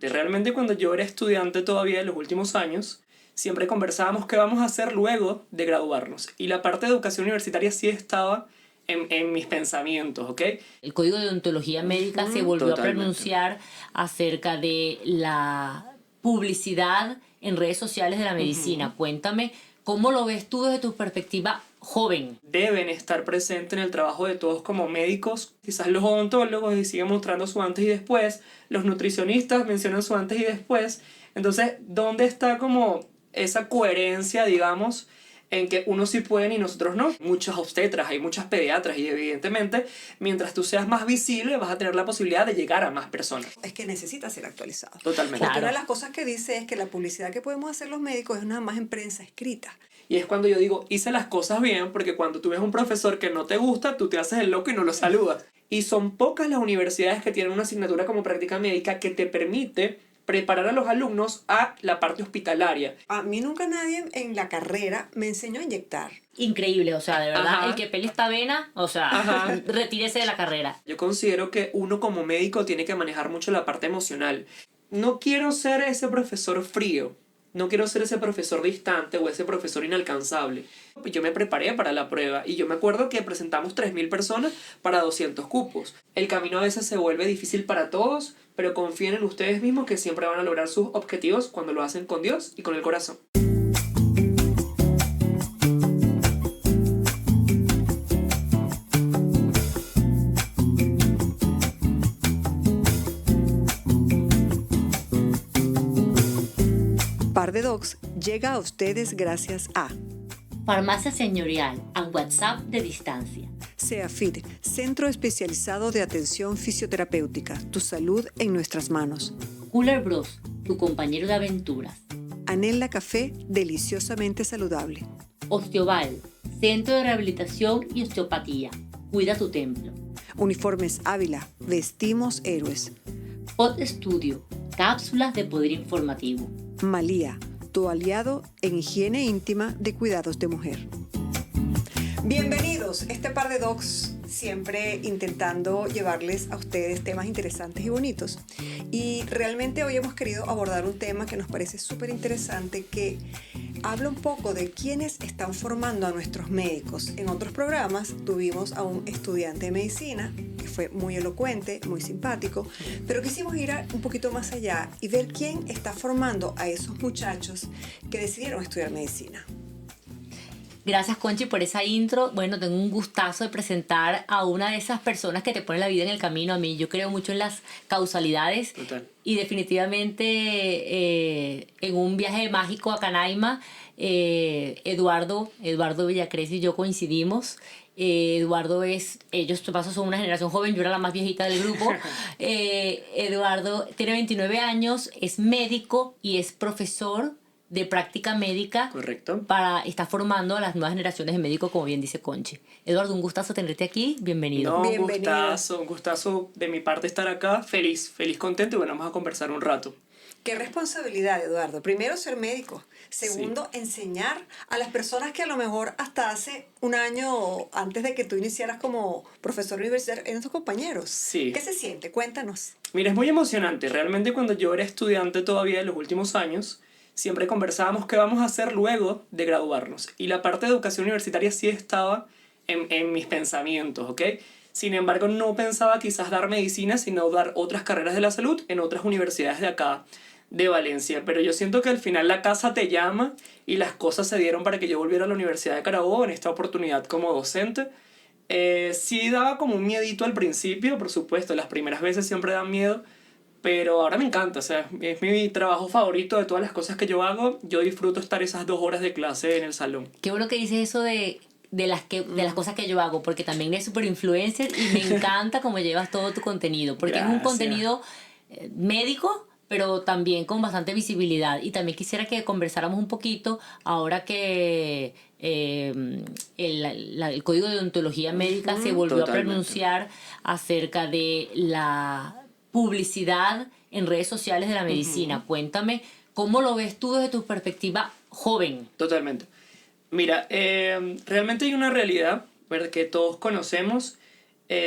Realmente cuando yo era estudiante todavía en los últimos años, siempre conversábamos qué vamos a hacer luego de graduarnos. Y la parte de educación universitaria sí estaba en mis pensamientos, ¿ok? El Código de Deontología Médica se volvió Totalmente. a pronunciar acerca de la publicidad en redes sociales de la medicina. Cuéntame, ¿cómo lo ves tú desde tu perspectiva joven? Deben estar presentes en el trabajo de todos como médicos. Quizás los odontólogos y siguen mostrando su antes y después. Los nutricionistas mencionan su antes y después. Entonces, ¿dónde está como esa coherencia, digamos, en que unos sí pueden y nosotros no? Muchos obstetras, hay muchas pediatras y evidentemente, mientras tú seas más visible, vas a tener la posibilidad de llegar a más personas. Es que necesita ser actualizado. Totalmente. Porque Claro. una de las cosas que dice es que la publicidad que podemos hacer los médicos es nada más en prensa escrita. Y es cuando yo digo, hice las cosas bien, porque cuando tú ves un profesor que no te gusta, tú te haces el loco y no lo saludas. Y son pocas las universidades que tienen una asignatura como práctica médica que te permite preparar a los alumnos a la parte hospitalaria. A mí nunca nadie en la carrera me enseñó a inyectar. Increíble, o sea, de verdad, Ajá. el que pele esta vena, o sea, Ajá. retírese de la carrera. Yo considero que uno como médico tiene que manejar mucho la parte emocional. No quiero ser ese profesor frío. No quiero ser ese profesor distante o ese profesor inalcanzable. Yo me preparé para la prueba y yo me acuerdo que presentamos 3.000 personas para 200 cupos. El camino a veces se vuelve difícil para todos, pero confíen en ustedes mismos que siempre van a lograr sus objetivos cuando lo hacen con Dios y con el corazón. Par de Docs llega a ustedes gracias a Farmacia Señorial, a WhatsApp de distancia. CEAFIT, Centro Especializado de Atención Fisioterapéutica. Tu salud en nuestras manos. Cooler Bros, tu compañero de aventuras. Anela Café, deliciosamente saludable. Osteoval, Centro de Rehabilitación y Osteopatía. Cuida tu templo. Uniformes Ávila, vestimos héroes. Pod Studio, cápsulas de poder informativo. Malía, tu aliado en higiene íntima de cuidados de mujer. Bienvenidos, este Par de Docs, siempre intentando llevarles a ustedes temas interesantes y bonitos. Y realmente hoy hemos querido abordar un tema que nos parece súper interesante, que habla un poco de quiénes están formando a nuestros médicos. En otros programas tuvimos a un estudiante de medicina que fue muy elocuente, muy simpático, pero quisimos ir un poquito más allá y ver quién está formando a esos muchachos que decidieron estudiar medicina. Gracias, Conchi, por esa intro. Bueno, tengo un gustazo de presentar a una de esas personas que te ponen la vida en el camino. A mí, yo creo mucho en las causalidades. Total. Y definitivamente en un viaje mágico a Canaima, Eduardo Villacrés y yo coincidimos. Eduardo ellos de paso son una generación joven, yo era la más viejita del grupo. Eduardo tiene 29 años, es médico y es profesor de práctica médica. Correcto. Está formando a las nuevas generaciones de médicos, como bien dice Conchi. Eduardo, un gustazo tenerte aquí, bienvenido. No, Bienvenido. un gustazo de mi parte estar acá, feliz, contento y bueno, vamos a conversar un rato. Qué responsabilidad, Eduardo. Primero, ser médico. Segundo, enseñar a las personas que a lo mejor hasta hace un año antes de que tú iniciaras como profesor universitario eran tus compañeros. Sí. ¿Qué se siente? Cuéntanos. Mira, es muy emocionante. Realmente cuando yo era estudiante todavía en los últimos años, siempre conversábamos qué vamos a hacer luego de graduarnos. Y la parte de educación universitaria sí estaba en mis pensamientos, ¿ok? Sin embargo, no pensaba quizás dar medicina, sino dar otras carreras de la salud en otras universidades de acá, de Valencia. Pero yo siento que al final la casa te llama y las cosas se dieron para que yo volviera a la Universidad de Carabobo en esta oportunidad como docente. Sí daba como un miedito al principio, por supuesto, las primeras veces siempre dan miedo, pero ahora me encanta, o sea, es mi trabajo favorito de todas las cosas que yo hago. Yo disfruto estar esas 2 horas de clase en el salón. Qué bueno que dices eso de las cosas que yo hago, porque también eres super influencer y me encanta cómo llevas todo tu contenido, porque es un Gracias. contenido médico, pero también con bastante visibilidad. Y también quisiera que conversáramos un poquito ahora que el Código de Deontología Médica se volvió Totalmente. a pronunciar acerca de la publicidad en redes sociales de la medicina. Cuéntame, ¿cómo lo ves tú desde tu perspectiva joven? Totalmente. Mira, realmente hay una realidad, ¿verdad?, que todos conocemos,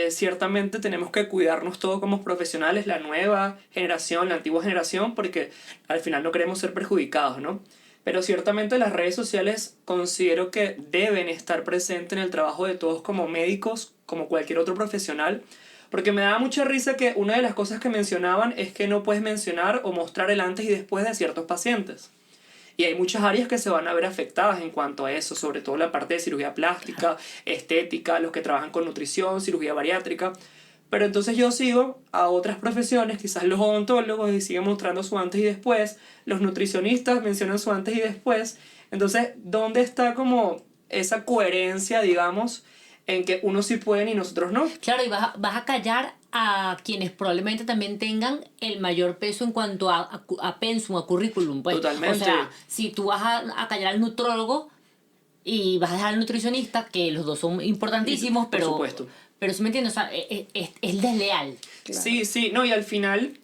ciertamente tenemos que cuidarnos todos como profesionales, la nueva generación, la antigua generación, porque al final no queremos ser perjudicados, ¿no? Pero ciertamente las redes sociales considero que deben estar presentes en el trabajo de todos como médicos, como cualquier otro profesional, porque me da mucha risa que una de las cosas que mencionaban es que no puedes mencionar o mostrar el antes y después de ciertos pacientes. Y hay muchas áreas que se van a ver afectadas en cuanto a eso, sobre todo la parte de cirugía plástica, estética, los que trabajan con nutrición, cirugía bariátrica. Pero entonces yo sigo a otras profesiones, quizás los odontólogos, y siguen mostrando su antes y después, los nutricionistas mencionan su antes y después. Entonces, ¿dónde está como esa coherencia, digamos, en que unos sí pueden y nosotros no? Claro, y vas a callar a quienes probablemente también tengan el mayor peso en cuanto a pensum, a currículum. Pues. Totalmente. O sea, si tú vas a callar al nutrólogo y vas a dejar al nutricionista, que los dos son importantísimos, Por supuesto. Pero sí me entiendes, o sea, es desleal. Claro. Sí, sí, no, y al final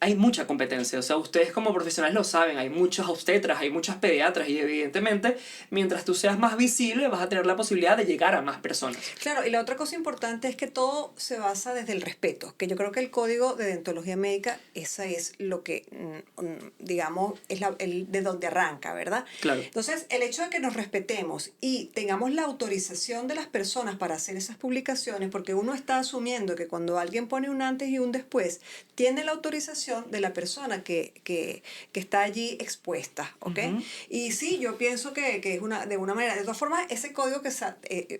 hay mucha competencia, o sea, ustedes como profesionales lo saben, hay muchos obstetras, hay muchas pediatras y evidentemente mientras tú seas más visible vas a tener la posibilidad de llegar a más personas. Claro, y la otra cosa importante es que todo se basa desde el respeto, que yo creo que el código de deontología médica, esa es lo que, digamos, es de donde arranca, ¿verdad? Claro. Entonces, el hecho de que nos respetemos y tengamos la autorización de las personas para hacer esas publicaciones, porque uno está asumiendo que cuando alguien pone un antes y un después, tiene la autorización de la persona que está allí expuesta, ¿ok? Uh-huh. Y sí, yo pienso que es de una manera, de todas formas, ese código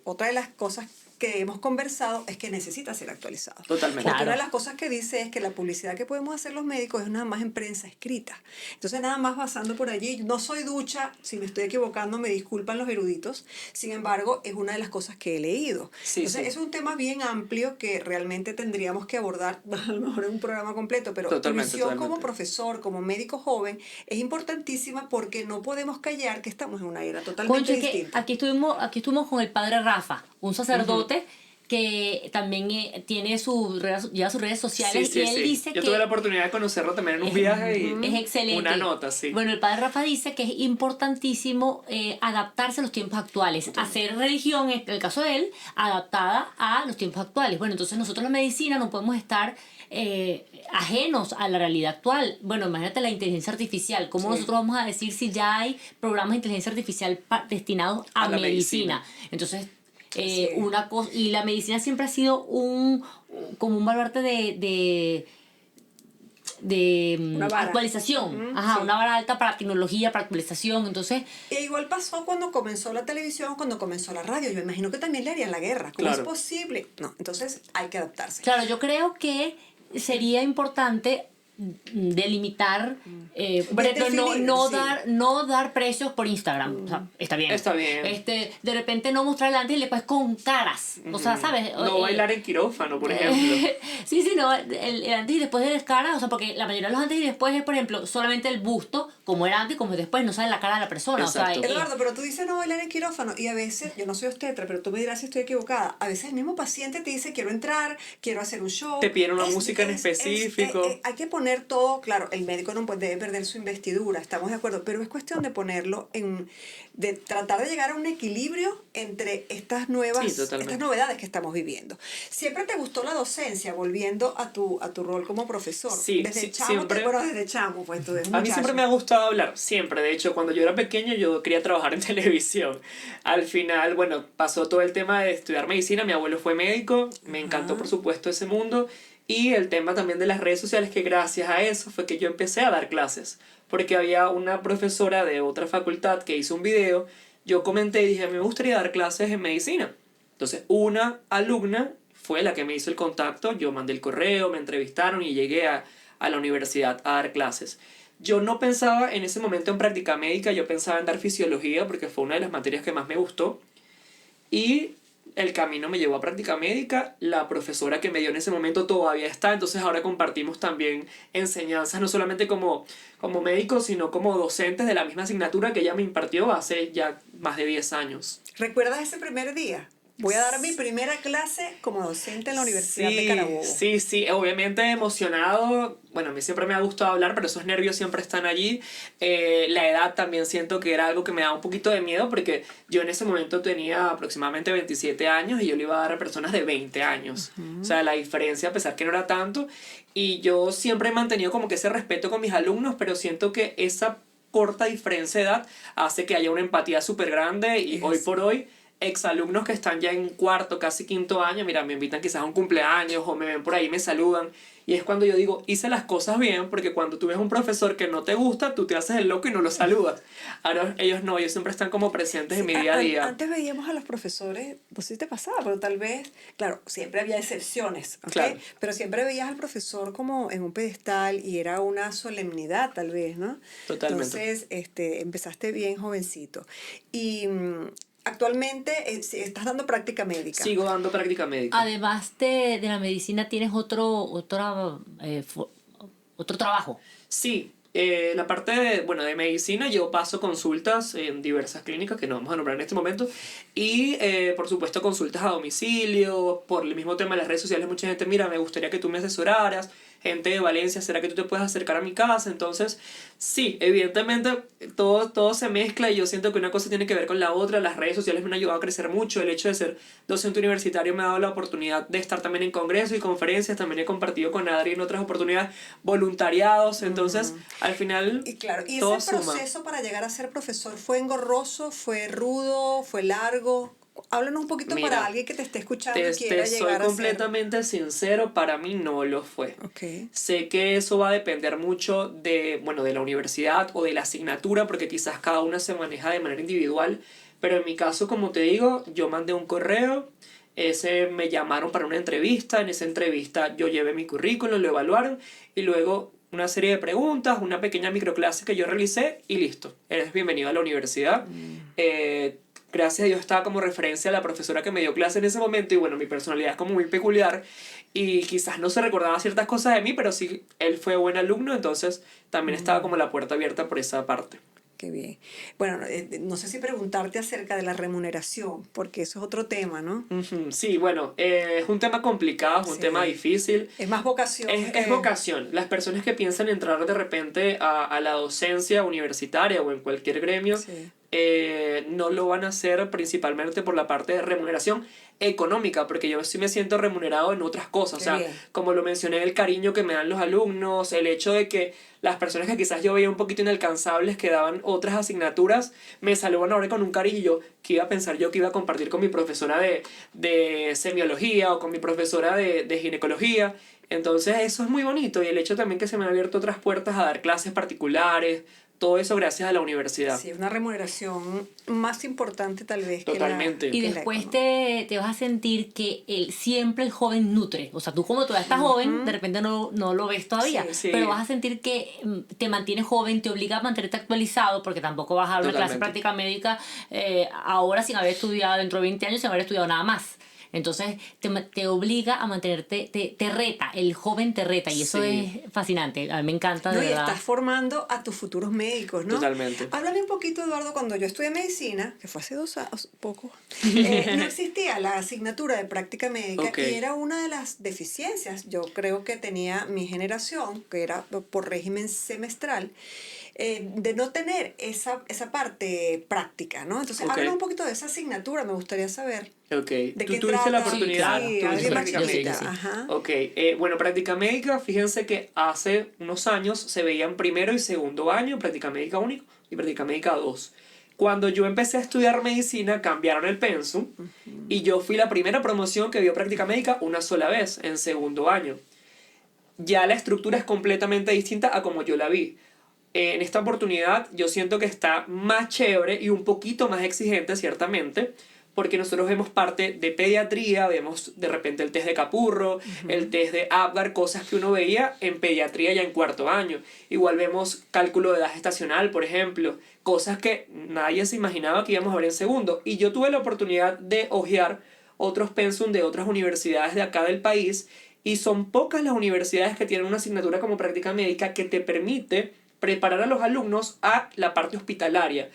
otra de las cosas que hemos conversado es que necesita ser actualizado. Totalmente. Porque Claro. una de las cosas que dice es que la publicidad que podemos hacer los médicos es nada más en prensa escrita. Entonces, nada más pasando por allí, no soy ducha, si me estoy equivocando me disculpan los eruditos, sin embargo, es una de las cosas que he leído. Sí, Entonces, sí. es un tema bien amplio que realmente tendríamos que abordar, a lo mejor en un programa completo, pero tu Totalmente, visión como totalmente. profesor, como médico joven, es importantísima porque no podemos callar que estamos en una era Concho, totalmente es que distinta. aquí estuvimos con el padre Rafa, un sacerdote que también lleva sus redes sociales, Sí, sí, y él sí. dice Yo que tuve la oportunidad de conocerlo también en un viaje y es excelente. una nota, sí. Bueno, el padre Rafa dice que es importantísimo adaptarse a los tiempos actuales, hacer religión, en el caso de él, adaptada a los tiempos actuales. Bueno, entonces nosotros la medicina no podemos estar ajenos a la realidad actual. Bueno, imagínate la inteligencia artificial. ¿Cómo Sí. nosotros vamos a decir si ya hay programas de inteligencia artificial destinados a la medicina? Entonces, Así es. una cosa, y la medicina siempre ha sido como un baluarte de Una vara. actualización. Ujú, Ajá, sí. una vara alta para tecnología, para actualización. Entonces, E igual pasó cuando comenzó la televisión, cuando comenzó la radio. Yo imagino que también le harían la guerra. ¿Cómo Claro. es posible? No, entonces hay que adaptarse. claro, yo creo que sería importante delimitar, por ejemplo, Definir, sí. no dar precios por Instagram. O sea, está bien. Está bien. De repente no mostrar el antes y después con caras. O sea, ¿sabes? No bailar en quirófano, por ejemplo. Sí, no, el antes y después de las caras, o sea, porque la mayoría de los antes y después es, por ejemplo, solamente el busto, como era antes y como es después, no sale la cara de la persona. Exacto. O sea, Eduardo, pero tú dices no bailar en quirófano y a veces, yo no soy obstetra, pero tú me dirás si estoy equivocada, a veces el mismo paciente te dice quiero entrar, quiero hacer un show. Te piden una música en específico. Hay que poner todo, claro, el médico no puede perder su investidura, estamos de acuerdo, pero es cuestión de ponerlo de tratar de llegar a un equilibrio entre estas totalmente. novedades que estamos viviendo. ¿Siempre te gustó la docencia, volviendo a tu rol como profesor? Sí, desde sí, chamo, siempre. bueno, desde chamo, pues tú desde A mí siempre me ha gustado hablar, siempre. De hecho, cuando yo era pequeño yo quería trabajar en televisión. Al final, bueno, pasó todo el tema de estudiar medicina, mi abuelo fue médico, me encantó por supuesto ese mundo. Y el tema también de las redes sociales, que gracias a eso fue que yo empecé a dar clases. Porque había una profesora de otra facultad que hizo un video, yo comenté y dije, me gustaría dar clases en medicina. Entonces, una alumna fue la que me hizo el contacto, yo mandé el correo, me entrevistaron y llegué a la universidad a dar clases. Yo no pensaba en ese momento en práctica médica, yo pensaba en dar fisiología porque fue una de las materias que más me gustó. Y el camino me llevó a práctica médica, la profesora que me dio en ese momento todavía está, entonces ahora compartimos también enseñanzas, no solamente como médicos, sino como docentes de la misma asignatura que ella me impartió hace ya más de 10 años. ¿Recuerdas ese primer día? Voy a dar mi primera clase como docente en la Universidad de Sí, Carabobo. sí, obviamente emocionado. Bueno, a mí siempre me ha gustado hablar, pero esos nervios siempre están allí. La edad también siento que era algo que me daba un poquito de miedo porque yo en ese momento tenía aproximadamente 27 años y yo le iba a dar a personas de 20 años. O sea, la diferencia, a pesar que no era tanto. Y yo siempre he mantenido como que ese respeto con mis alumnos, pero siento que esa corta diferencia de edad hace que haya una empatía súper grande y hoy por hoy exalumnos que están ya en cuarto, casi quinto año, mira, me invitan quizás a un cumpleaños o me ven por ahí, me saludan. Y es cuando yo digo, hice las cosas bien, porque cuando tú ves un profesor que no te gusta, tú te haces el loco y no lo saludas. Ahora ellos no, ellos siempre están como presentes en mi día a día. Antes veíamos a los profesores, no sé si te pasaba, pero tal vez, claro, siempre había excepciones, ¿ok? Claro. Pero siempre veías al profesor como en un pedestal y era una solemnidad tal vez, ¿no? Totalmente. Entonces, empezaste bien jovencito. Y actualmente estás dando práctica médica. Sigo dando práctica médica. Además de la medicina, ¿tienes otro trabajo? Sí, la parte de medicina yo paso consultas en diversas clínicas que no vamos a nombrar en este momento y por supuesto consultas a domicilio, por el mismo tema de las redes sociales mucha gente, mira, me gustaría que tú me asesoraras, gente de Valencia, ¿será que tú te puedes acercar a mi casa? Entonces, sí, evidentemente todo se mezcla y yo siento que una cosa tiene que ver con la otra, las redes sociales me han ayudado a crecer mucho, el hecho de ser docente universitario me ha dado la oportunidad de estar también en congresos y conferencias, también he compartido con Adri en otras oportunidades voluntariados, entonces al final Y claro, ¿y todo ese suma. proceso para llegar a ser profesor fue engorroso, fue rudo, fue largo? Háblanos un poquito Mira, para alguien que te esté escuchando y te quiera soy llegar a ser. completamente sincero, para mí no lo fue. Ok. Sé que eso va a depender mucho de la universidad o de la asignatura, porque quizás cada una se maneja de manera individual, pero en mi caso, como te digo, yo mandé un correo, me llamaron para una entrevista, en esa entrevista yo llevé mi currículum, lo evaluaron y luego una serie de preguntas, una pequeña microclase que yo realicé y listo, eres bienvenido a la universidad. Gracias a Dios estaba como referencia a la profesora que me dio clase en ese momento y bueno, mi personalidad es como muy peculiar y quizás no se recordaba ciertas cosas de mí, pero sí, él fue buen alumno, entonces también estaba como la puerta abierta por esa parte. Qué bien. Bueno, no sé si preguntarte acerca de la remuneración, porque eso es otro tema, ¿no? Ujú, sí, bueno, es un tema complicado, es un Sí. tema difícil. Es más vocación. Es vocación. Las personas que piensan entrar de repente a la docencia universitaria o en cualquier gremio, Sí. no lo van a hacer principalmente por la parte de remuneración económica, porque yo sí me siento remunerado en otras cosas. Qué O sea, bien. como lo mencioné, el cariño que me dan los alumnos, el hecho de que las personas que quizás yo veía un poquito inalcanzables, que daban otras asignaturas, me saludan ahora con un cariño y yo, ¿qué iba a pensar yo que iba a compartir con mi profesora de semiología o con mi profesora de ginecología? Entonces eso es muy bonito y el hecho también que se me han abierto otras puertas a dar clases particulares, todo eso gracias a la universidad. Sí, una remuneración más importante tal vez Totalmente. que Y la después económica. te vas a sentir que siempre el joven nutre. O sea, tú como todavía estás joven, de repente no lo ves todavía, Sí, sí. pero vas a sentir que te mantiene joven, te obliga a mantenerte actualizado, porque tampoco vas a dar una clase de Totalmente. práctica médica ahora sin haber estudiado, dentro de 20 años sin haber estudiado nada más. Entonces te obliga a mantenerte, te reta, el joven te reta y eso Sí. es fascinante. A mí me encanta, de No, y verdad. estás formando a tus futuros médicos, ¿no? Totalmente. Háblame un poquito, Eduardo, cuando yo estudié medicina, que fue hace 2 años, poco, no existía la asignatura de práctica médica Ok. y era una de las deficiencias, yo creo que tenía mi generación, que era por régimen semestral, de no tener esa parte práctica, ¿no? Entonces, Ok. háblame un poquito de esa asignatura, me gustaría saber. Ok. ¿De ¿Tú qué tuviste la trata? oportunidad? Sí, ¿Tuviste alguien más práctica yo sí, médica? yo sí. Ajá. Ok, bueno, práctica médica, fíjense que hace unos años se veían primero y segundo año, práctica médica único y práctica médica 2. Cuando yo empecé a estudiar medicina, cambiaron el pensum y yo fui la primera promoción que vio práctica médica una sola vez, en segundo año. Ya la estructura es completamente distinta a como yo la vi. En esta oportunidad yo siento que está más chévere y un poquito más exigente, ciertamente, porque nosotros vemos parte de pediatría, vemos de repente el test de Capurro, el test de Apgar, cosas que uno veía en pediatría ya en cuarto año. Igual vemos cálculo de edad gestacional, por ejemplo, cosas que nadie se imaginaba que íbamos a ver en segundo. Y yo tuve la oportunidad de hojear otros pensum de otras universidades de acá del país y son pocas las universidades que tienen una asignatura como práctica médica que te permite preparar a los alumnos a la parte hospitalaria.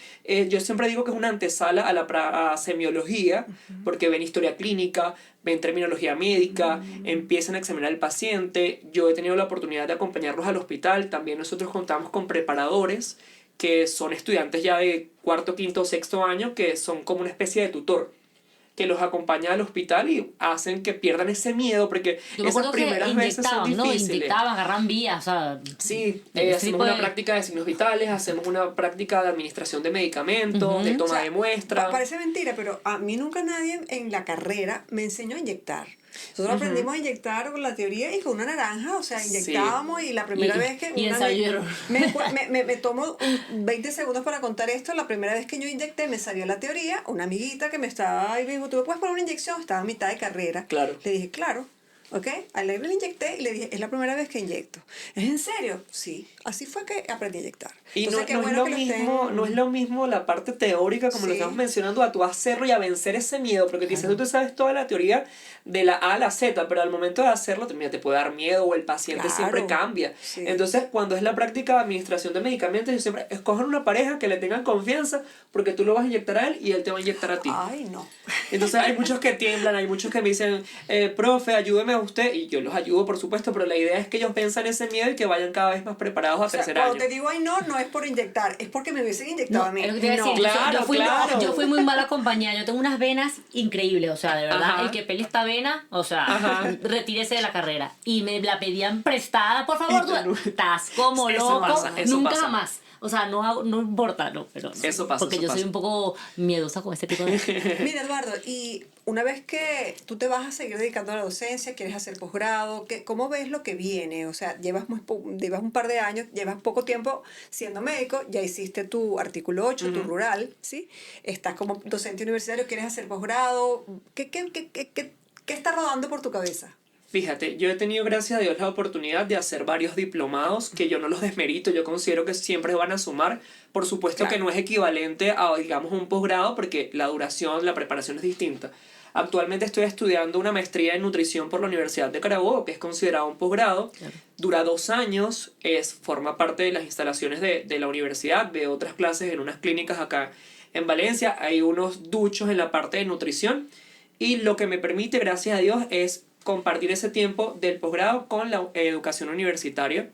Yo siempre digo que es una antesala a semiología, porque ven historia clínica, ven terminología médica, empiezan a examinar al paciente. Yo he tenido la oportunidad de acompañarlos al hospital. También nosotros contamos con preparadores que son estudiantes ya de cuarto, quinto o sexto año, que son como una especie de tutor, que los acompaña al hospital y hacen que pierdan ese miedo, porque Yo me esas acuerdo que primeras veces son inyectaban, ¿no? difíciles. Inyectaban, agarran vías, o sea... Sí, ese hacemos tipo una de- práctica de signos vitales, hacemos una práctica de administración de medicamentos, de O toma sea, de muestra. Parece mentira, pero a mí nunca nadie en la carrera me enseñó a inyectar. Nosotros aprendimos a inyectar con la teoría y con una naranja, o sea, Sí. inyectábamos y la primera Y- vez que... y una ensayo. me tomo 20 segundos para contar esto. La primera vez que yo inyecté me salió la teoría. Una amiguita que me estaba y me dijo, ¿tú me puedes poner una inyección? Estaba a mitad de carrera. Claro. Le dije, claro. ¿Ok? A la le inyecté y le dije, es la primera vez que inyecto. ¿Es en serio? Sí. Así fue que aprendí a inyectar. Y Entonces, qué no es bueno lo que lo mismo, estén- no es lo mismo la parte teórica como lo Sí. estamos mencionando, a tú hacerlo y a vencer ese miedo, porque quizás tú te sabes toda la teoría de la A a la Z, pero al momento de hacerlo mira, te puede dar miedo o el paciente Claro. siempre cambia. Sí. Entonces, cuando es la práctica de administración de medicamentos, yo siempre escojan una pareja que le tengan confianza, porque tú lo vas a inyectar a él y él te va a inyectar a ti. Ay, no. Entonces hay muchos que tiemblan, hay muchos que me dicen, profe, ayúdeme a usted, y yo los ayudo por supuesto, pero la idea es que ellos venzan ese miedo y que vayan cada vez más preparados a O sea, tercer cuando año. te digo ay no es por inyectar, es porque me hubiesen inyectado No, a mí. es lo que te iba a No. decir. Claro, claro. Yo fui muy mala compañía. Yo tengo unas venas increíbles. O sea, de verdad, Ajá. el que pele esta vena, o sea, Ajá. retírese de la carrera. Y me la pedían prestada, por favor. Y tú no- Estás como Eso loco. pasa, eso Nunca pasa. jamás. O sea, no importa, no, pero no. Eso pasa, Porque eso yo soy pasa. un poco miedosa con este tipo de... Mira, Eduardo, y una vez que tú te vas a seguir dedicando a la docencia, quieres hacer posgrado, ¿cómo ves lo que viene? O sea, llevas un par de años, llevas poco tiempo siendo médico, ya hiciste tu artículo 8, tu rural, ¿sí? Estás como docente universitario, quieres hacer posgrado. ¿Qué está rodando por tu cabeza? Fíjate, yo he tenido, gracias a Dios, la oportunidad de hacer varios diplomados, que yo no los desmerito, yo considero que siempre van a sumar. Por supuesto Claro. que no es equivalente a, digamos, un posgrado, porque la duración, la preparación es distinta. Actualmente estoy estudiando una maestría en nutrición por la Universidad de Carabobo, que es considerado un posgrado. Claro. Dura 2 años, forma parte de las instalaciones de la universidad, de otras clases en unas clínicas acá en Valencia. Hay unos duchos en la parte de nutrición. Y lo que me permite, gracias a Dios, es compartir ese tiempo del posgrado con la educación universitaria.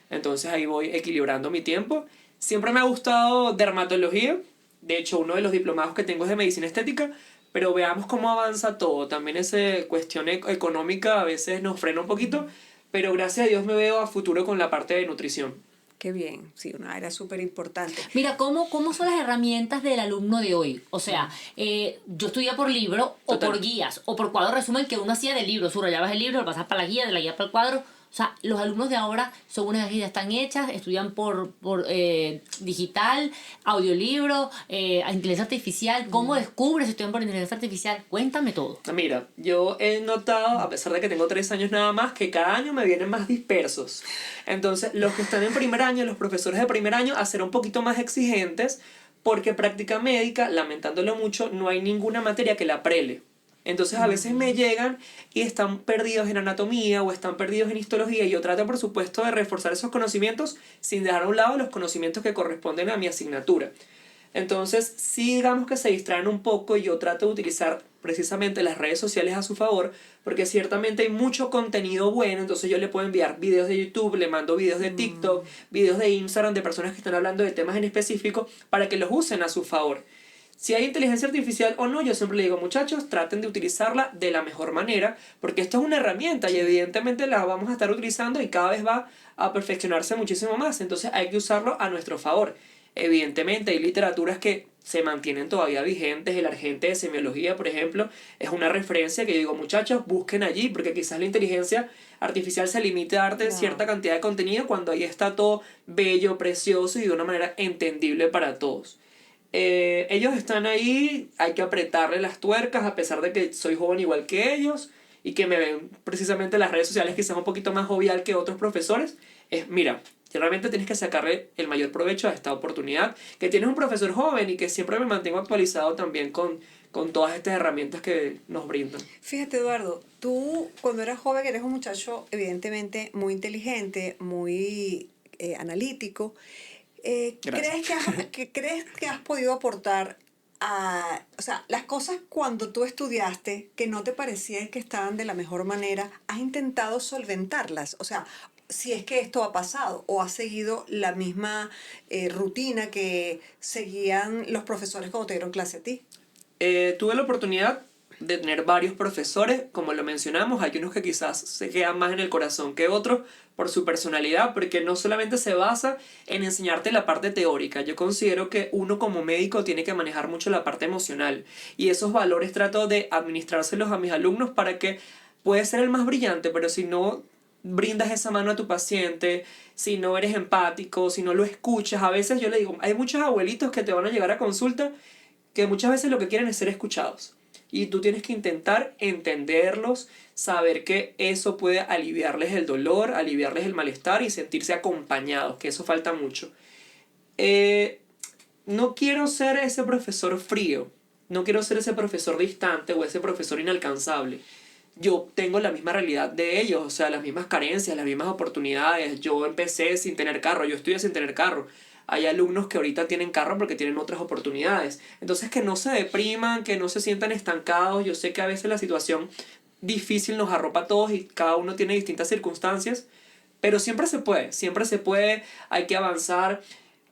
Entonces ahí voy equilibrando mi tiempo. Siempre me ha gustado dermatología. De hecho, uno de los diplomados que tengo es de medicina estética. Pero veamos cómo avanza todo. También esa cuestión económica a veces nos frena un poquito. Pero gracias a Dios me veo a futuro con la parte de nutrición. Qué bien, sí, una área súper importante. Mira, ¿cómo son las herramientas del alumno de hoy? O sea, yo estudié por libro o Total. por guías o por cuadro resumen que uno hacía del libro. Subrayabas el libro, lo pasas para la guía, de la guía para el cuadro. O sea, los alumnos de ahora son unas guías están hechas, estudian por digital, audiolibro, inteligencia artificial. ¿Cómo descubres si estudian por inteligencia artificial? Cuéntame todo. Mira, yo he notado, a pesar de que tengo 3 años nada más, que cada año me vienen más dispersos. Entonces, los que están en primer año, los profesores de primer año, a ser un poquito más exigentes, porque práctica médica, lamentándolo mucho, no hay ninguna materia que la prele. Entonces a veces me llegan y están perdidos en anatomía o están perdidos en histología y yo trato por supuesto de reforzar esos conocimientos sin dejar a un lado los conocimientos que corresponden a mi asignatura. Entonces sí digamos que se distraen un poco y yo trato de utilizar precisamente las redes sociales a su favor porque ciertamente hay mucho contenido bueno, entonces yo le puedo enviar videos de YouTube, le mando videos de TikTok, videos de Instagram de personas que están hablando de temas en específico para que los usen a su favor. Si hay inteligencia artificial o no, yo siempre le digo, muchachos, traten de utilizarla de la mejor manera, porque esto es una herramienta y evidentemente la vamos a estar utilizando y cada vez va a perfeccionarse muchísimo más. Entonces hay que usarlo a nuestro favor. Evidentemente hay literaturas que se mantienen todavía vigentes. El Argente de Semiología, por ejemplo, es una referencia que yo digo, muchachos, busquen allí, porque quizás la inteligencia artificial se limite a darte cierta cantidad de contenido cuando ahí está todo bello, precioso y de una manera entendible para todos. Ellos están ahí, hay que apretarle las tuercas a pesar de que soy joven igual que ellos y que me ven precisamente en las redes sociales quizás un poquito más jovial que otros profesores. Mira, realmente tienes que sacarle el mayor provecho a esta oportunidad, que tienes un profesor joven y que siempre me mantengo actualizado también con todas estas herramientas que nos brindan. Fíjate, Eduardo, tú cuando eras joven eres un muchacho evidentemente muy inteligente, muy analítico. Gracias. ¿Crees que has podido aportar o sea, las cosas cuando tú estudiaste que no te parecían que estaban de la mejor manera, has intentado solventarlas? O sea, si es que esto ha pasado o has seguido la misma rutina que seguían los profesores cuando te dieron clase a ti. Tuve la oportunidad de tener varios profesores, como lo mencionamos, hay unos que quizás se quedan más en el corazón que otros por su personalidad, porque no solamente se basa en enseñarte la parte teórica, yo considero que uno como médico tiene que manejar mucho la parte emocional, y esos valores trato de administrárselos a mis alumnos para que puedes ser el más brillante, pero si no brindas esa mano a tu paciente, si no eres empático, si no lo escuchas, a veces yo le digo, hay muchos abuelitos que te van a llegar a consulta que muchas veces lo que quieren es ser escuchados. Y tú tienes que intentar entenderlos, saber que eso puede aliviarles el dolor, aliviarles el malestar y sentirse acompañados, que eso falta mucho. No quiero ser ese profesor frío, no quiero ser ese profesor distante o ese profesor inalcanzable. Yo tengo la misma realidad de ellos, o sea, las mismas carencias, las mismas oportunidades. Yo empecé sin tener carro, yo estudié sin tener carro. Hay alumnos que ahorita tienen carro porque tienen otras oportunidades. Entonces, que no se depriman, que no se sientan estancados. Yo sé que a veces la situación difícil nos arropa a todos y cada uno tiene distintas circunstancias, pero siempre se puede, hay que avanzar.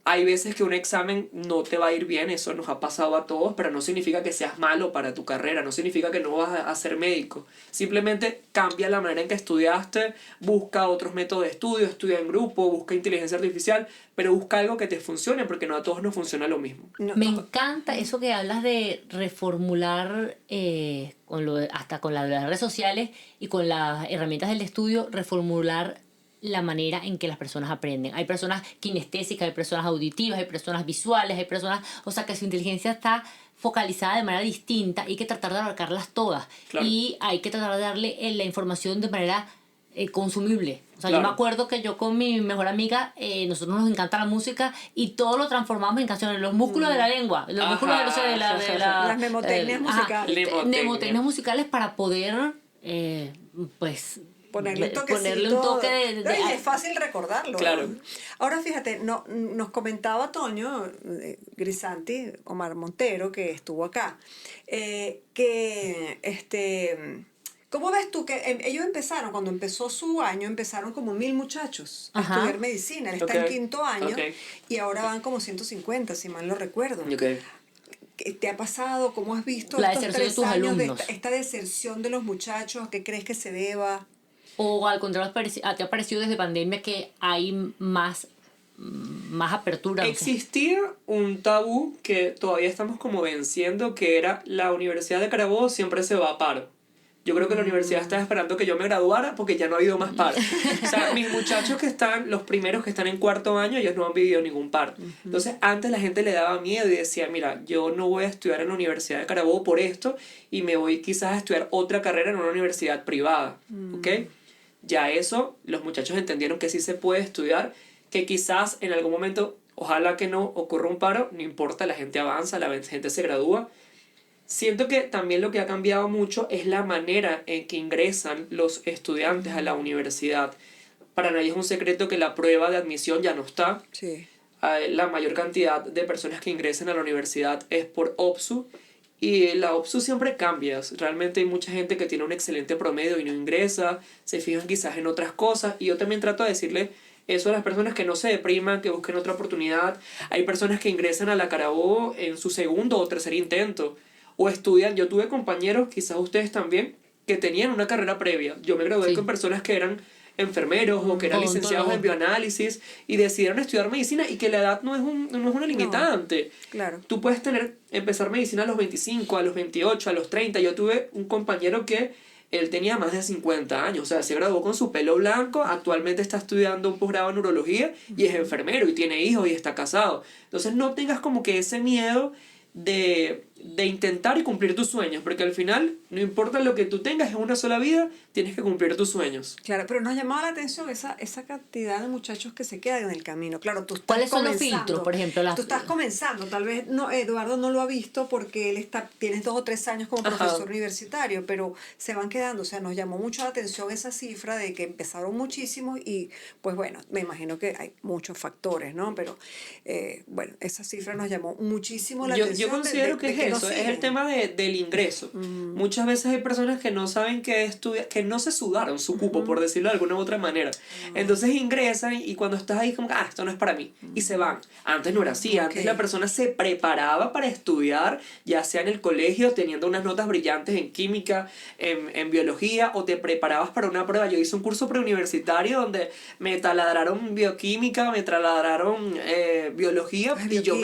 Hay veces que un examen no te va a ir bien, eso nos ha pasado a todos, pero no significa que seas malo para tu carrera, no significa que no vas a ser médico. Simplemente cambia la manera en que estudiaste, busca otros métodos de estudio, estudia en grupo, busca inteligencia artificial, pero busca algo que te funcione, porque no a todos nos funciona lo mismo. Me encanta eso que hablas de reformular, hasta con las redes sociales y con las herramientas del estudio, reformular la manera en que las personas aprenden. Hay personas kinestésicas, hay personas auditivas, hay personas visuales, hay personas... O sea, que su inteligencia está focalizada de manera distinta y hay que tratar de abarcarlas todas. Claro. Y hay que tratar de darle la información de manera consumible. O sea, Claro. yo me acuerdo que yo con mi mejor amiga, nosotros nos encanta la música y todo lo transformamos en canciones. Los músculos de la lengua, los músculos de las mnemotecnias musicales. Mnemotecnias musicales para poder, pues... Ponerle un toque de y es fácil recordarlo. Claro. Ahora fíjate, nos comentaba Toño Grisanti, Omar Montero, que estuvo acá, ¿cómo ves tú que ellos empezaron, cuando empezó su año, empezaron como 1000 muchachos a estudiar medicina? Él está en quinto año y ahora van como 150, si mal no recuerdo. ¿Qué te ha pasado? ¿Cómo has visto la estos deserción 3 de tus años alumnos? de esta deserción de los muchachos? ¿A qué crees que se deba? O al contrario, ¿te ha parecido desde pandemia que hay más apertura? Existía un tabú que todavía estamos como venciendo, que era la Universidad de Carabobo siempre se va a paro. Yo creo que la universidad está esperando que yo me graduara porque ya no ha habido más paro. O sea, mis muchachos los primeros que están en cuarto año, ellos no han vivido ningún paro. Entonces, antes la gente le daba miedo y decía, mira, yo no voy a estudiar en la Universidad de Carabobo por esto y me voy quizás a estudiar otra carrera en una universidad privada. ¿Ok? Ya eso, los muchachos entendieron que sí se puede estudiar, que quizás en algún momento, ojalá que no ocurra un paro, no importa, la gente avanza, la gente se gradúa. Siento que también lo que ha cambiado mucho es la manera en que ingresan los estudiantes a la universidad. Para nadie es un secreto que la prueba de admisión ya no está. Sí. La mayor cantidad de personas que ingresan a la universidad es por OPSU. Y la OPSU siempre cambia. Realmente hay mucha gente que tiene un excelente promedio y no ingresa, se fijan quizás en otras cosas. Y yo también trato de decirle eso a las personas, que no se depriman, que busquen otra oportunidad. Hay personas que ingresan a la Carabobo en su segundo o tercer intento. O estudian, yo tuve compañeros, quizás ustedes también, que tenían una carrera previa. Yo me gradué con personas que eran enfermeros o que eran licenciados en bioanálisis y decidieron estudiar medicina, y que la edad no es una limitante. No, claro. Tú puedes empezar medicina a los 25, a los 28, a los 30. Yo tuve un compañero que él tenía más de 50 años, o sea, se graduó con su pelo blanco, actualmente está estudiando un posgrado en urología y es enfermero y tiene hijos y está casado. Entonces no tengas como que ese miedo de de intentar y cumplir tus sueños, porque al final, no importa lo que tú tengas, en una sola vida, tienes que cumplir tus sueños. Claro, pero nos llamaba la atención esa cantidad de muchachos que se quedan en el camino. Claro, tú estás ¿Cuáles son los comenzando, filtros, por ejemplo? Tú estás comenzando, tal vez no, Eduardo no lo ha visto porque tienes 2 o 3 años como profesor universitario, pero se van quedando. O sea, nos llamó mucho la atención esa cifra de que empezaron muchísimos y, pues bueno, me imagino que hay muchos factores, ¿no? Pero, bueno, esa cifra nos llamó muchísimo la atención. Yo considero que es eso, es el tema del ingreso. Muchas veces hay personas que no saben qué estudiar, que no se sudaron su cupo, por decirlo de alguna u otra manera. Entonces ingresan y cuando estás ahí como, esto no es para mí, y se van. Antes no era así, antes la persona se preparaba para estudiar, ya sea en el colegio, teniendo unas notas brillantes en química, en biología, o te preparabas para una prueba. Yo hice un curso preuniversitario donde me taladraron bioquímica, me taladraron biología, y yo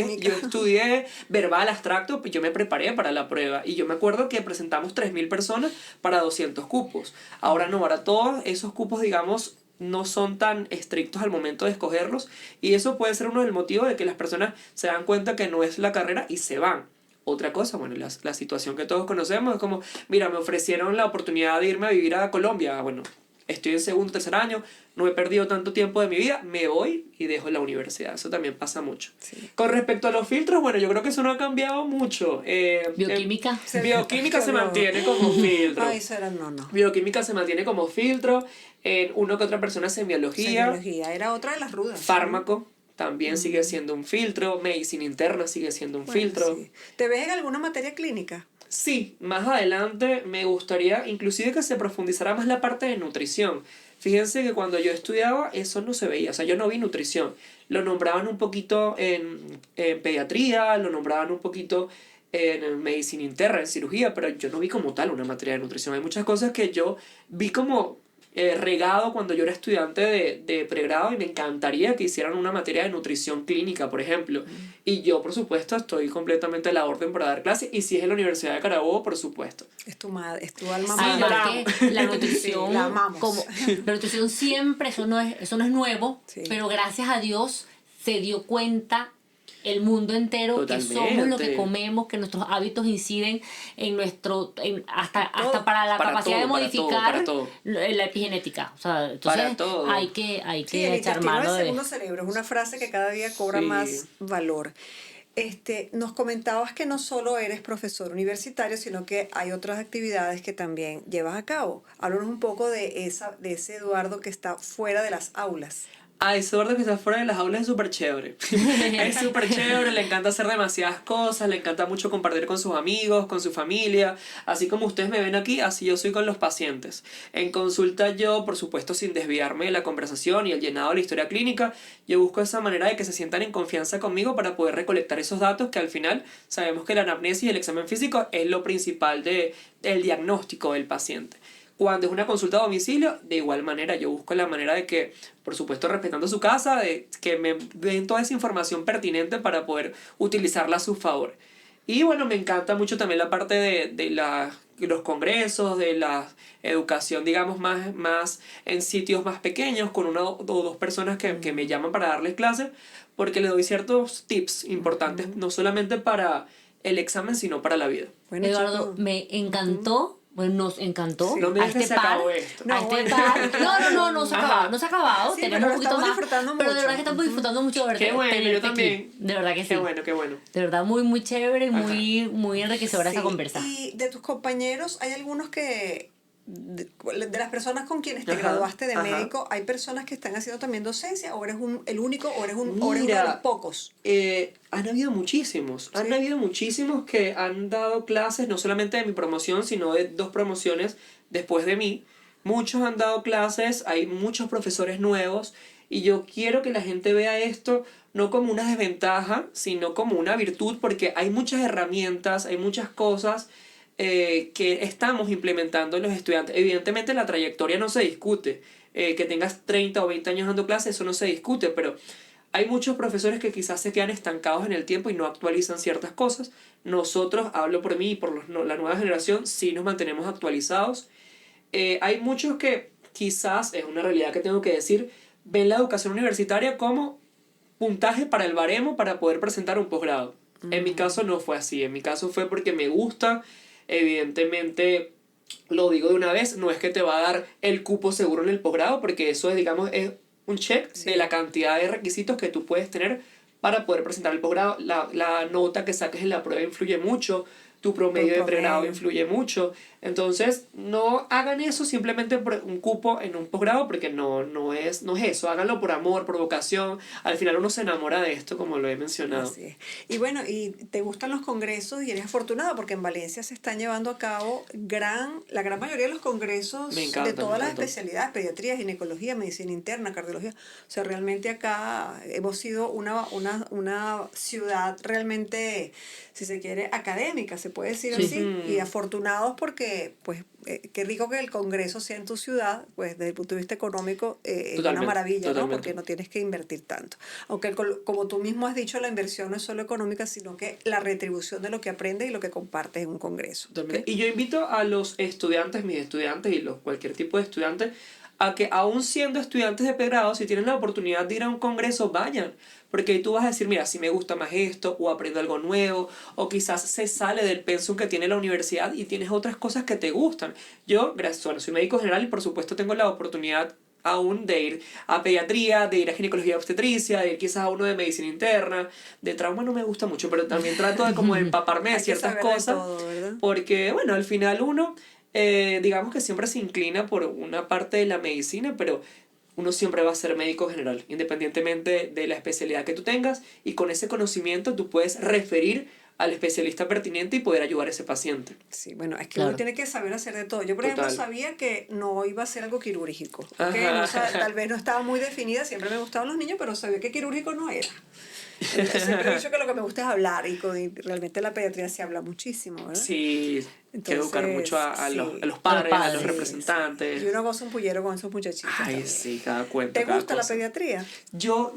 estudié verbal, abstracto, pues yo me preparé para la prueba. Y yo me acuerdo que presentamos 3.000 personas para 200 cupos. Ahora no, ahora todos esos cupos, digamos, no son tan estrictos al momento de escogerlos, y eso puede ser uno del motivo de que las personas se dan cuenta que no es la carrera y se van. Otra cosa, bueno, la situación que todos conocemos es como, mira, me ofrecieron la oportunidad de irme a vivir a Colombia, bueno, estoy en segundo, tercer año, no he perdido tanto tiempo de mi vida, me voy y dejo la universidad. Eso también pasa mucho. Sí. Con respecto a los filtros, bueno, yo creo que eso no ha cambiado mucho. ¿Bioquímica? Bioquímica se mantiene como filtro. Bioquímica se mantiene como filtro. Uno que otra persona semiología. Semiología era otra de las rudas. Fármaco. También sigue siendo un filtro. Medicina interna sigue siendo un filtro. Sí. ¿Te ves en alguna materia clínica? Sí, más adelante me gustaría inclusive que se profundizara más la parte de nutrición. Fíjense que cuando yo estudiaba eso no se veía, o sea, yo no vi nutrición. Lo nombraban un poquito en pediatría, lo nombraban un poquito en medicina interna, en cirugía, pero yo no vi como tal una materia de nutrición. Hay muchas cosas que yo vi como regado cuando yo era estudiante de pregrado, y me encantaría que hicieran una materia de nutrición clínica, por ejemplo. Y yo, por supuesto, estoy completamente a la orden para dar clases, y si es en la Universidad de Carabobo, por supuesto. Es tu madre, es tu alma madre. Además que la nutrición, sí, la amamos. La nutrición siempre, eso no es nuevo, pero gracias a Dios se dio cuenta el mundo entero. Totalmente. Que somos lo que comemos, que nuestros hábitos inciden en nuestro hasta para la capacidad de modificar la epigenética. O sea, entonces hay que echar mano de el segundo cerebro, es una frase que cada día cobra más valor. Nos comentabas que no solo eres profesor universitario, sino que hay otras actividades que también llevas a cabo. Háblanos un poco de ese Eduardo que está fuera de las aulas. Ese Eduardo que está fuera de las aulas es súper chévere. Es súper chévere, le encanta hacer demasiadas cosas, le encanta mucho compartir con sus amigos, con su familia. Así como ustedes me ven aquí, así yo soy con los pacientes. En consulta yo, por supuesto, sin desviarme de la conversación y el llenado de la historia clínica, yo busco esa manera de que se sientan en confianza conmigo para poder recolectar esos datos, que al final sabemos que la anamnesis y el examen físico es lo principal del diagnóstico del paciente. Cuando es una consulta a domicilio, de igual manera, yo busco la manera de que, por supuesto, respetando su casa, de que me den toda esa información pertinente para poder utilizarla a su favor. Y bueno, me encanta mucho también la parte de los congresos, de la educación, digamos, más en sitios más pequeños, con una o dos personas que me llaman para darles clases, porque les doy ciertos tips importantes, no solamente para el examen, sino para la vida. Bueno, Eduardo, me encantó. Bueno, nos encantó. Sí. No me a este par. No se ha acabado. Sí, tenemos un poquito más. Pero de verdad que estamos disfrutando mucho verte. Qué bueno, yo también. Aquí. De verdad que sí. Qué bueno. De verdad, muy, muy chévere, muy enriquecedora esa conversa. Y de tus compañeros, hay algunos que de las personas con quienes te graduaste de médico, hay personas que están haciendo también docencia, o eres el único, o eres uno de los pocos. Han habido muchísimos. Han habido muchísimos que han dado clases, no solamente de mi promoción, sino de 2 promociones después de mí. Muchos han dado clases, hay muchos profesores nuevos, y yo quiero que la gente vea esto no como una desventaja, sino como una virtud, porque hay muchas herramientas, hay muchas cosas que estamos implementando en los estudiantes. Evidentemente la trayectoria no se discute, que tengas 30 o 20 años dando clases, eso no se discute, pero hay muchos profesores que quizás se quedan estancados en el tiempo y no actualizan ciertas cosas. Nosotros, hablo por mí y por la nueva generación, sí nos mantenemos actualizados. Hay muchos que quizás, es una realidad que tengo que decir, ven la educación universitaria como puntaje para el baremo para poder presentar un posgrado. En mi caso no fue así, en mi caso fue porque me gusta, evidentemente, lo digo de una vez, no es que te va a dar el cupo seguro en el posgrado, porque eso es, digamos, es un check de la cantidad de requisitos que tú puedes tener para poder presentar el posgrado. La nota que saques en la prueba influye mucho, tu promedio de pregrado influye mucho. Entonces, no hagan eso simplemente por un cupo en un posgrado, porque no es eso. Háganlo por amor, por vocación. Al final uno se enamora de esto, como lo he mencionado. Así es. Y bueno, y te gustan los congresos y eres afortunado porque en Valencia se están llevando a cabo la gran mayoría de los congresos de todas las especialidades, pediatría, ginecología, medicina interna, cardiología. O sea, realmente acá hemos sido una ciudad realmente, si se quiere, académica, se puede decir así, y afortunados porque, pues, qué rico que el congreso sea en tu ciudad, pues desde el punto de vista económico es una maravilla, ¿no? Porque no tienes que invertir tanto. Aunque como tú mismo has dicho, la inversión no es solo económica, sino que la retribución de lo que aprendes y lo que compartes en un congreso. ¿Okay? Y yo invito a los estudiantes, mis estudiantes y cualquier tipo de estudiante, a que aún siendo estudiantes de pregrado, si tienen la oportunidad de ir a un congreso, vayan. Porque ahí tú vas a decir, mira, si me gusta más esto, o aprendo algo nuevo, o quizás se sale del pensum que tiene la universidad y tienes otras cosas que te gustan. Yo, soy médico general y por supuesto tengo la oportunidad aún de ir a pediatría, de ir a ginecología obstetricia, de ir quizás a uno de medicina interna. De trauma no me gusta mucho, pero también trato de como empaparme de ciertas cosas. De todo, ¿verdad? Porque, bueno, al final uno, digamos que siempre se inclina por una parte de la medicina, pero uno siempre va a ser médico general, independientemente de la especialidad que tú tengas, y con ese conocimiento tú puedes referir al especialista pertinente y poder ayudar a ese paciente. Sí, bueno, es que uno tiene que saber hacer de todo. Yo, por ejemplo, sabía que no iba a ser algo quirúrgico. Que tal vez no estaba muy definida, siempre me gustaban los niños, pero sabía que quirúrgico no era. Siempre he dicho que lo que me gusta es hablar y realmente en la pediatría se habla muchísimo, ¿verdad? Sí, entonces, que educar mucho a los padres, a los representantes. Sí. Y uno goza un pullero con esos muchachitos. Ay, también. Sí, cada cuento. ¿Te gusta la pediatría? Yo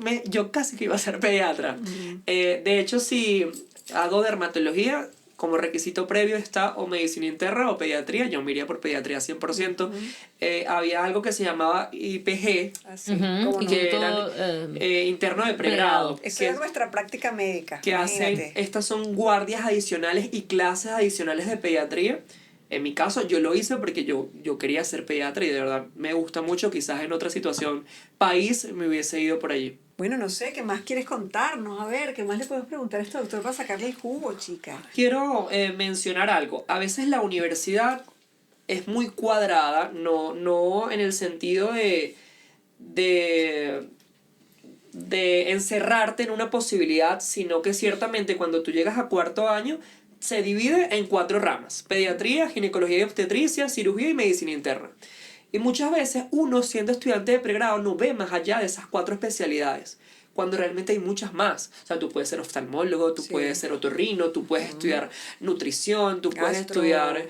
casi que iba a ser pediatra. De hecho, si hago dermatología, como requisito previo está o medicina interna o pediatría. Yo me iría por pediatría 100%. Había algo que se llamaba IPG, que era interno de pregrado. Eso es nuestra práctica médica. Que hacen, estas son guardias adicionales y clases adicionales de pediatría. En mi caso, yo lo hice porque yo quería ser pediatra y de verdad me gusta mucho. Quizás en otra situación, país, me hubiese ido por allí. Bueno, no sé, ¿qué más quieres contarnos? A ver, ¿qué más le podemos preguntar a este doctor para sacarle el jugo, chica? Quiero mencionar algo. A veces la universidad es muy cuadrada, no en el sentido de encerrarte en una posibilidad, sino que ciertamente cuando tú llegas a cuarto año, se divide en 4 ramas: pediatría, ginecología y obstetricia, cirugía y medicina interna. Y muchas veces uno, siendo estudiante de pregrado, no ve más allá de esas 4 especialidades, cuando realmente hay muchas más. O sea, tú puedes ser oftalmólogo, tú puedes ser otorrino, tú puedes estudiar nutrición, tú puedes estudiar,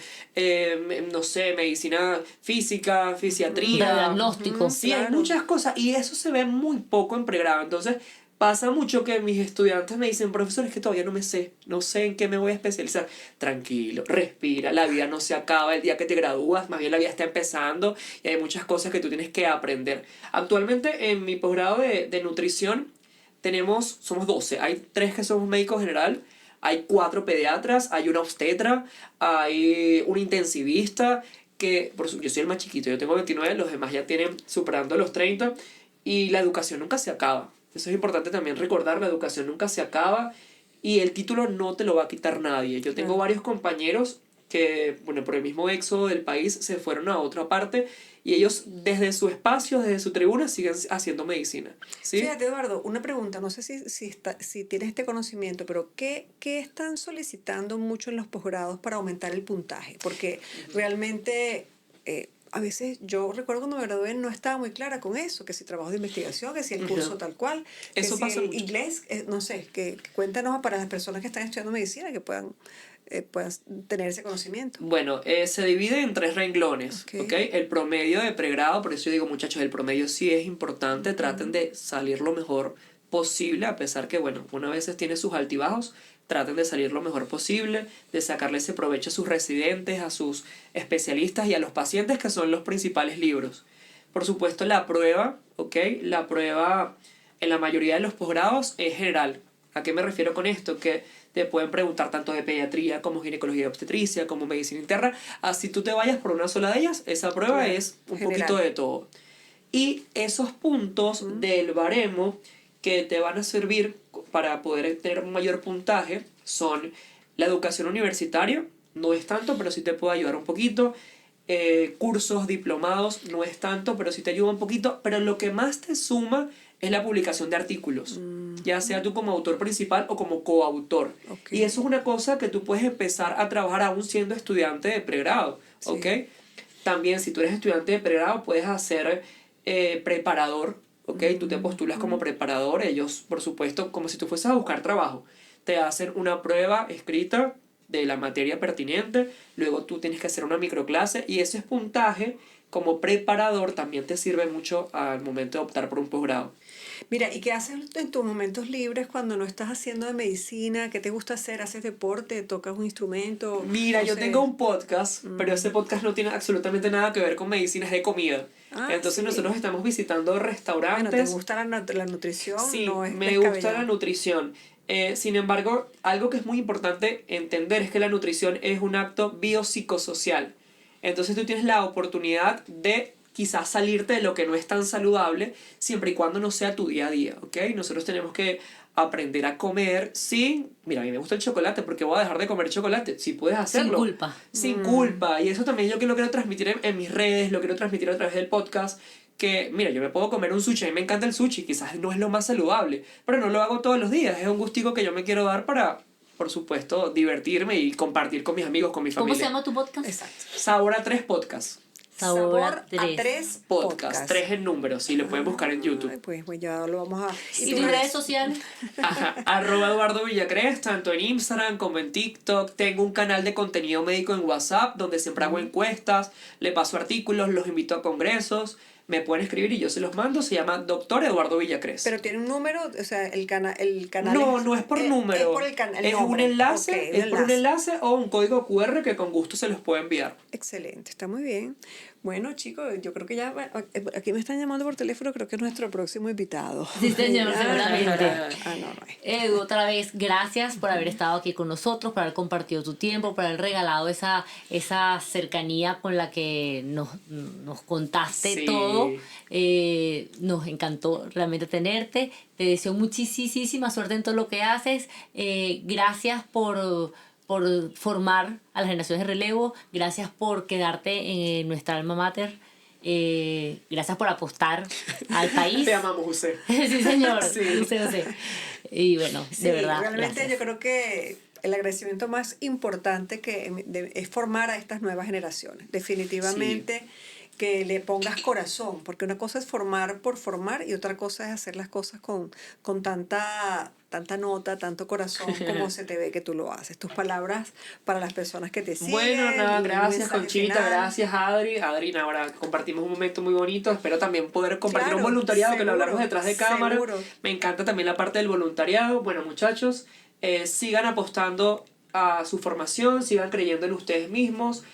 no sé, medicina física, fisiatría. Diagnóstico. Sí, hay muchas cosas y eso se ve muy poco en pregrado. Entonces, pasa mucho que mis estudiantes me dicen, profesor, es que todavía no sé en qué me voy a especializar. Tranquilo, respira, la vida no se acaba el día que te gradúas, más bien la vida está empezando y hay muchas cosas que tú tienes que aprender. Actualmente en mi posgrado de nutrición somos 12, hay 3 que somos médicos general, hay 4 pediatras, hay una obstetra, hay un intensivista, yo soy el más chiquito, yo tengo 29, los demás ya tienen superando los 30 y la educación nunca se acaba. Eso es importante también recordar, la educación nunca se acaba y el título no te lo va a quitar nadie. Yo tengo varios compañeros que, bueno, por el mismo éxodo del país se fueron a otra parte y ellos desde su espacio, desde su tribuna, siguen haciendo medicina. ¿Sí? Fíjate, Eduardo, una pregunta, no sé si tienes este conocimiento, pero ¿qué están solicitando mucho en los posgrados para aumentar el puntaje? Porque realmente... a veces yo recuerdo cuando me gradué no estaba muy clara con eso, que si trabajo de investigación, que si el curso tal cual, que eso si pasa el mucho. Inglés, no sé, que cuéntanos para las personas que están estudiando medicina que puedan tener ese conocimiento. Bueno, se divide en 3 renglones, ¿okay? El promedio de pregrado, por eso yo digo, muchachos, el promedio sí es importante, traten de salir lo mejor posible, a pesar que, bueno, una vez tiene sus altibajos, traten de salir lo mejor posible, de sacarle ese provecho a sus residentes, a sus especialistas y a los pacientes, que son los principales libros. Por supuesto, la prueba, ¿ok? La prueba en la mayoría de los posgrados es general. ¿A qué me refiero con esto? Que te pueden preguntar tanto de pediatría como ginecología y obstetricia, como medicina interna. Así tú te vayas por una sola de ellas, esa prueba Claro, es un general. poquito de todo. Y esos puntos del baremo que te van a servir para poder tener un mayor puntaje son la educación universitaria, no es tanto, pero sí te puede ayudar un poquito. Cursos, diplomados, no es tanto, pero sí te ayuda un poquito. Pero lo que más te suma es la publicación de artículos, ya sea tú como autor principal o como coautor. Ok. Y eso es una cosa que tú puedes empezar a trabajar aún siendo estudiante de pregrado, Sí. ¿ok? También si tú eres estudiante de pregrado puedes hacer preparador, ¿ok? Tú te postulas como preparador, ellos por supuesto como si tú fueses a buscar trabajo, te hacen una prueba escrita de la materia pertinente, luego tú tienes que hacer una microclase y ese puntaje como preparador también te sirve mucho al momento de optar por un posgrado. Mira, ¿y qué haces en tus momentos libres cuando no estás haciendo de medicina? ¿Qué te gusta hacer? ¿Haces deporte? ¿Tocas un instrumento? Mira, No yo sé. tengo un podcast, pero ese podcast no tiene absolutamente nada que ver con medicina, es de comida. Ah, Entonces sí. nosotros estamos visitando Bueno, restaurantes. ¿te gusta la nutrición? Sí, No es me gusta la descabellado. nutrición. Sin embargo, algo que es muy importante entender es que la nutrición es un acto biopsicosocial. Entonces tú tienes la oportunidad de quizás salirte de lo que no es tan saludable, siempre y cuando no sea tu día a día, ¿ok? Nosotros tenemos que aprender a comer sin... Mira, a mí me gusta el chocolate, porque voy a dejar de comer chocolate. Si puedes hacerlo. Sin culpa. Sin culpa. Y eso también yo que lo quiero transmitir en mis redes, lo quiero transmitir a través del podcast, que, mira, yo me puedo comer un sushi, a mí me encanta el sushi, quizás no es lo más saludable, pero no lo hago todos los días, es un gustico que yo me quiero dar para, por supuesto, divertirme y compartir con mis amigos, con mi ¿Cómo familia. se llama tu podcast? Exacto. Sabor a 3 podcasts. Sabor a a tres. tres Podcast, 3 en número, si lo pueden buscar en Ay, YouTube. pues ya lo vamos a... ¿Y tus redes sociales? Ajá, @Eduardo Villacrés, tanto en Instagram como en TikTok. Tengo un canal de contenido médico en WhatsApp donde siempre hago encuestas, le paso artículos, los invito a congresos. Me pueden escribir y yo se los mando. Se llama Dr. Eduardo Villacrés. Pero tiene un número, o sea, el canal No, no es por número. Es por el canal. Es un enlace, Ok, es por un enlace o un código QR que con gusto se los puedo enviar. Excelente, está muy bien. Bueno, chicos, yo creo que ya aquí me están llamando por teléfono, creo que es nuestro próximo invitado. Sí, señor, seguramente. No. Edu, otra vez, gracias por haber estado aquí con nosotros, por haber compartido tu tiempo, por haber regalado esa cercanía con la que nos contaste Sí. todo. Nos encantó realmente tenerte. Te deseo muchísima suerte en todo lo que haces. Gracias por formar a las generaciones de relevo. Gracias por quedarte en nuestra alma mater. Gracias por apostar al país. Te amamos, José. Sí, señor. Sí. Usted. Y bueno, Sí, de verdad. realmente gracias. yo creo que el agradecimiento más importante es formar a estas nuevas generaciones. Definitivamente que le pongas corazón, porque una cosa es formar por formar y otra cosa es hacer las cosas con tanta nota, tanto corazón como se te ve que tú lo haces. Tus palabras para las personas que te siguen. Bueno, nada, un gracias mensaje Conchita, final. gracias Adri. Adri, ahora compartimos un momento muy bonito. Espero también poder compartir Claro, un voluntariado que lo seguro, hablamos detrás de cámara. seguro. Me encanta también la parte del voluntariado. Bueno, muchachos, sigan apostando a su formación, sigan creyendo en ustedes mismos.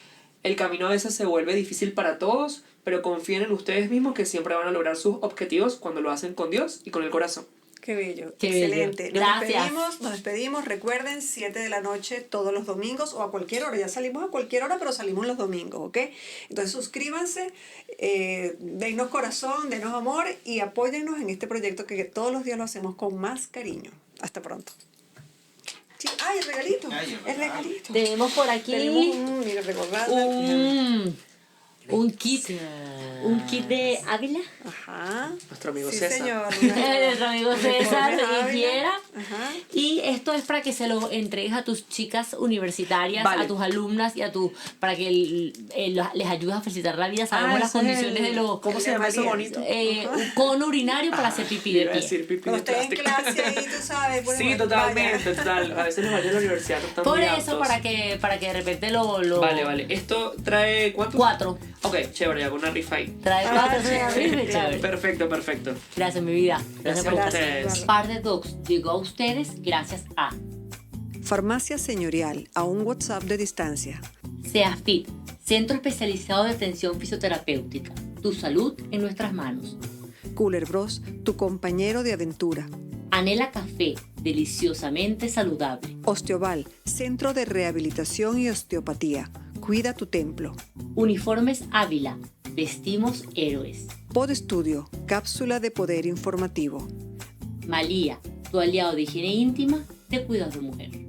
El camino a veces se vuelve difícil para todos, pero confíen en ustedes mismos que siempre van a lograr sus objetivos cuando lo hacen con Dios y con el corazón. Qué bello, Qué bello. excelente. Gracias. Nos despedimos. Recuerden, 7 de la noche todos los domingos o a cualquier hora. Ya salimos a cualquier hora, pero salimos los domingos, ¿ok? Entonces suscríbanse, denos corazón, denos amor y apóyennos en este proyecto que todos los días lo hacemos con más cariño. Hasta pronto. Sí, ¡ay, el regalito! Ay, El regalito. Tenemos por aquí Tenemos mira, recordando. un kit de Ávila. Ajá. Nuestro amigo Sí, César. señor. Nuestro amigo César Ávila. de Riviera. Ajá. Y esto es para que se lo entregues a tus chicas universitarias, Vale. a tus alumnas y para que les ayudes a felicitar la vida. Sabemos las ese es condiciones de los ¿Cómo se llama eso bonito? un cono urinario para hacer pipí de Iba a pie. decir pipí Cuando de estés en plástico. clase ahí, tú sabes. pues, Sí, vaya. totalmente, total. A veces los baños de la universidad no están Por muy eso, aptos. para que de repente lo Vale. Esto trae... ¿cuánto? 4. Ok, chévere, hago una rifa ahí. Trae 4. chévere, Chévere. Perfecto. Gracias, mi vida. Gracias por Gracias a estar. ustedes. Par de Docs llegó a ustedes gracias a Farmacia Señorial, a un WhatsApp de distancia. SEAFIT, Centro Especializado de Atención Fisioterapéutica. Tu salud en nuestras manos. Cooler Bros, tu compañero de aventura. Anhela Café, deliciosamente saludable. Osteoval, Centro de Rehabilitación y Osteopatía. Cuida tu templo. Uniformes Ávila, vestimos héroes. Pod Studio, cápsula de poder informativo. Malía, tu aliado de higiene íntima, de cuidado de mujer.